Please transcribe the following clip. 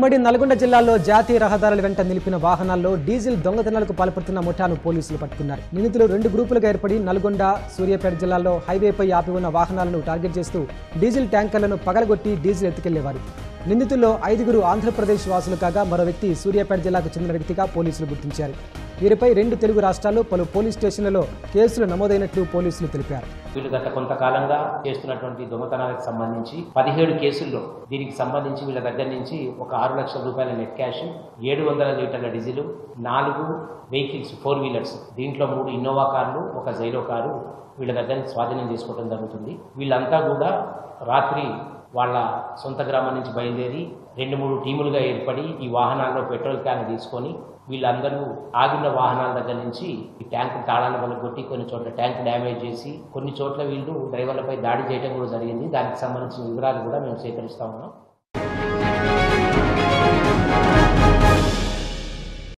ఉమ్మడి నల్గొండ జిల్లాలో జాతీయ రహదారుల వెంట నిలిపిన వాహనాల్లో డీజిల్ దొంగతనాలకు పాల్పడుతున్న ముఠాను పోలీసులు పట్టుకున్నారు. నిందితులు 2 గ్రూపులుగా ఏర్పడి నల్గొండ, సూర్యాపేట జిల్లాల్లో హైవేపై ఆపి ఉన్న వాహనాలను టార్గెట్ చేస్తూ డీజిల్ ట్యాంకర్లను పగలగొట్టి డీజిల్ ఎత్తుకెళ్లేవారు. నిందితుల్లో 5గురు ఆంధ్రప్రదేశ్ వాసులు కాగా మరో వ్యక్తి సూర్యాపేట జిల్లాకు చెందిన వ్యక్తిగా పోలీసులు గుర్తించారు. వీరిపై 2 తెలుగు రాష్ట్రాల్లో పలు పోలీస్ స్టేషన్లలో కేసులు నమోదైనట్లు పోలీసులు తెలిపారు. వీళ్ళు గత కొంతకాలంగా చేస్తున్నటువంటి దొంగతనాలకు సంబంధించి 17 కేసుల్లో దీనికి సంబంధించి వీళ్ళ దగ్గర నుంచి ఒక 6 లక్షల రూపాయల నెట్ క్యాష్, 700 లీటర్ల డీజిల్, 4 వెహికల్స్ 4 వీలర్స్, దీంట్లో 3 ఇన్నోవా కార్లు, ఒక జైలో కారు వీళ్ళ దగ్గర స్వాధీనం చేసుకోవడం జరుగుతుంది. వీళ్ళంతా కూడా రాత్రి వాళ్ళ సొంత గ్రామం నుంచి బయలుదేరి 2-3 టీములుగా ఏర్పడి ఈ వాహనాల్లో పెట్రోల్ క్యాన్ తీసుకొని వీళ్ళందరూ ఆగిన వాహనాల దగ్గర నుంచి ఈ ట్యాంక్ తాళాలు పగలగొట్టి కొన్ని చోట్ల ట్యాంక్ డ్యామేజ్ చేసి కొన్ని చోట్ల వీళ్ళు డ్రైవర్లపై దాడి చేయడం కూడా జరిగింది. దానికి సంబంధించిన వివరాలు కూడా మేము సేకరిస్తా ఉన్నాం.